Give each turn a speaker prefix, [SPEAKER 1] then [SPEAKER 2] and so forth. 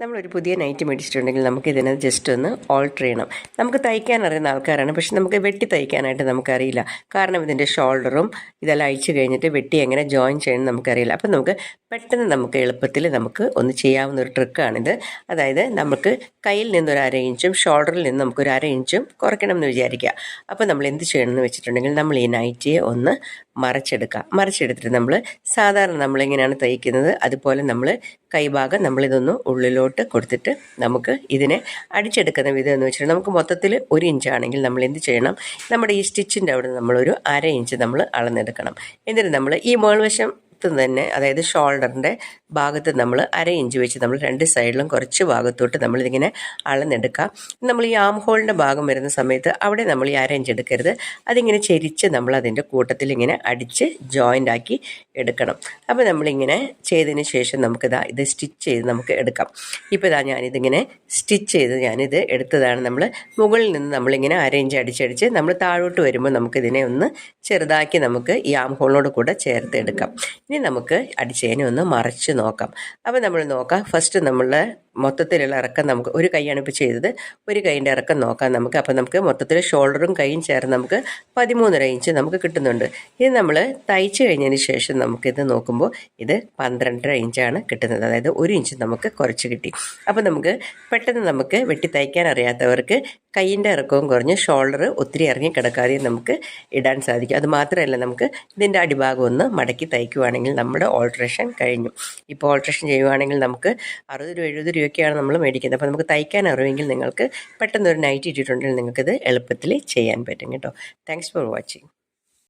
[SPEAKER 1] നമ്മളൊരു പുതിയ നൈറ്റി മേടിച്ചിട്ടുണ്ടെങ്കിൽ നമുക്ക് ഇതിനെ ജസ്റ്റ് ഒന്ന് ഓൾട്ടർ ചെയ്യണം. നമുക്ക് തയ്ക്കാൻ അറിയുന്ന ആൾക്കാരാണ്, പക്ഷെ നമുക്ക് വെട്ടി തയ്ക്കാനായിട്ട് നമുക്കറിയില്ല. കാരണം ഇതിൻ്റെ ഷോൾഡറും ഇതെല്ലാം അഴിച്ചു കഴിഞ്ഞിട്ട് വെട്ടി എങ്ങനെ ജോയിൻ ചെയ്യണം നമുക്കറിയില്ല. അപ്പം നമുക്ക് പെട്ടെന്ന് നമുക്ക് എളുപ്പത്തിൽ നമുക്ക് ഒന്ന് ചെയ്യാവുന്ന ഒരു ട്രിക്കാണിത്. അതായത് നമുക്ക് കയ്യിൽ നിന്നൊരു 1/2 ഇഞ്ചും ഷോൾഡറിൽ നിന്ന് നമുക്കൊരു 1/2 ഇഞ്ചും കുറയ്ക്കണം എന്ന് വിചാരിക്കുക. അപ്പോൾ നമ്മൾ എന്ത് ചെയ്യണമെന്ന് വെച്ചിട്ടുണ്ടെങ്കിൽ നമ്മൾ ഈ നൈറ്റിയെ ഒന്ന് മറിച്ചെടുത്തിട്ട് നമ്മൾ സാധാരണ നമ്മളിങ്ങനെയാണ് തയ്ക്കുന്നത് അതുപോലെ നമ്മൾ കൈഭാഗം നമ്മളിതൊന്ന് ഉള്ളിലോട്ട് കൊടുത്തിട്ട് നമുക്ക് ഇതിനെ അടിച്ചെടുക്കുന്ന വിധം എന്ന് വെച്ചിട്ടുണ്ടെങ്കിൽ നമുക്ക് മൊത്തത്തിൽ 1 ഇഞ്ചാണെങ്കിൽ നമ്മൾ എന്ത് ചെയ്യണം, നമ്മുടെ ഈ സ്റ്റിച്ചിൻ്റെ അവിടെ നമ്മളൊരു 1/2 ഇഞ്ച് നമ്മൾ അളന്നെടുക്കണം. എന്നിട്ട് നമ്മൾ ഈ മേൾവശം തന്നെ, അതായത് ഷോൾഡറിൻ്റെ ഭാഗത്ത് നമ്മൾ 1/2 ഇഞ്ച് വെച്ച് നമ്മൾ 2 സൈഡിലും കുറച്ച് ഭാഗത്തോട്ട് നമ്മളിതിങ്ങനെ അളന്നെടുക്കാം. നമ്മൾ ഈ ആം ഹോളിൻ്റെ ഭാഗം വരുന്ന സമയത്ത് അവിടെ നമ്മൾ ഈ 1/2 ഇഞ്ച് എടുക്കരുത്, അതിങ്ങനെ ചെരിച്ച് നമ്മൾ അതിൻ്റെ കൂട്ടത്തിൽ ഇങ്ങനെ അടിച്ച് ജോയിൻ്റ് ആക്കി എടുക്കണം. അപ്പോൾ നമ്മളിങ്ങനെ ചെയ്തതിന് ശേഷം നമുക്കിതാ ഇത് സ്റ്റിച്ച് ചെയ്ത് നമുക്ക് എടുക്കാം. ഇപ്പോൾ ഇതാ ഞാനിതിങ്ങനെ സ്റ്റിച്ച് ചെയ്ത് ഞാനിത് എടുത്തതാണ്. നമ്മൾ മുകളിൽ നിന്ന് നമ്മളിങ്ങനെ 1/2 ഇഞ്ച് അടിച്ചടിച്ച് നമ്മൾ താഴോട്ട് വരുമ്പോൾ നമുക്കിതിനെ ഒന്ന് ചെറുതാക്കി നമുക്ക് ഈ ആം ഹോളിനോട് കൂടെ ചേർത്ത് എടുക്കാം. ഇനി നമുക്ക് അടിച്ചതിനെ ഒന്ന് മറിച്ച് നോക്കാം. അപ്പോൾ നമ്മൾ നോക്കാം, ഫസ്റ്റ് നമ്മളുടെ മൊത്തത്തിലുള്ള ഇറക്കം നമുക്ക് ഒരു കൈയാണ് ഇപ്പോൾ ചെയ്തത്, ഒരു കൈയിൻ്റെ ഇറക്കം നോക്കാം നമുക്ക്. അപ്പോൾ നമുക്ക് മൊത്തത്തിൽ ഷോൾഡറും കൈയും ചേർന്ന് നമുക്ക് 13.5 ഇഞ്ച് നമുക്ക് കിട്ടുന്നുണ്ട്. ഇത് നമ്മൾ തയ്ച്ച് കഴിഞ്ഞതിന് ശേഷം നമുക്കിത് നോക്കുമ്പോൾ ഇത് 12.5 ഇഞ്ചാണ് കിട്ടുന്നത്, അതായത് 1 ഇഞ്ച് നമുക്ക് കുറച്ച് കിട്ടി. അപ്പോൾ നമുക്ക് പെട്ടെന്ന് നമുക്ക് വെട്ടി തയ്ക്കാൻ അറിയാത്തവർക്ക് കൈയിൻ്റെ ഇറക്കവും കുറഞ്ഞ് ഷോൾഡർ ഒത്തിരി ഇറങ്ങി കിടക്കാതെയും നമുക്ക് ഇടാൻ സാധിക്കും. അത് മാത്രമല്ല, നമുക്ക് ഇതിൻ്റെ അടിഭാഗം ഒന്ന് മടക്കി തയ്ക്കുവാണെങ്കിൽ നമ്മുടെ ഓൾട്രേഷൻ കഴിഞ്ഞു. ഇപ്പോൾ ഓൾട്രേഷൻ ചെയ്യുവാണെങ്കിൽ നമുക്ക് 60-70 രൂപയ്ക്കാണ് നമ്മൾ മേടിക്കുന്നത്. അപ്പോൾ നമുക്ക് തയ്ക്കാൻ അറിയുമെങ്കിൽ നിങ്ങൾക്ക് പെട്ടെന്ന് ഒരു നൈറ്റി ഇട്ടിട്ടുണ്ടെങ്കിൽ നിങ്ങൾക്കിത് എളുപ്പത്തിൽ ചെയ്യാൻ പറ്റും കേട്ടോ. Thanks for watching.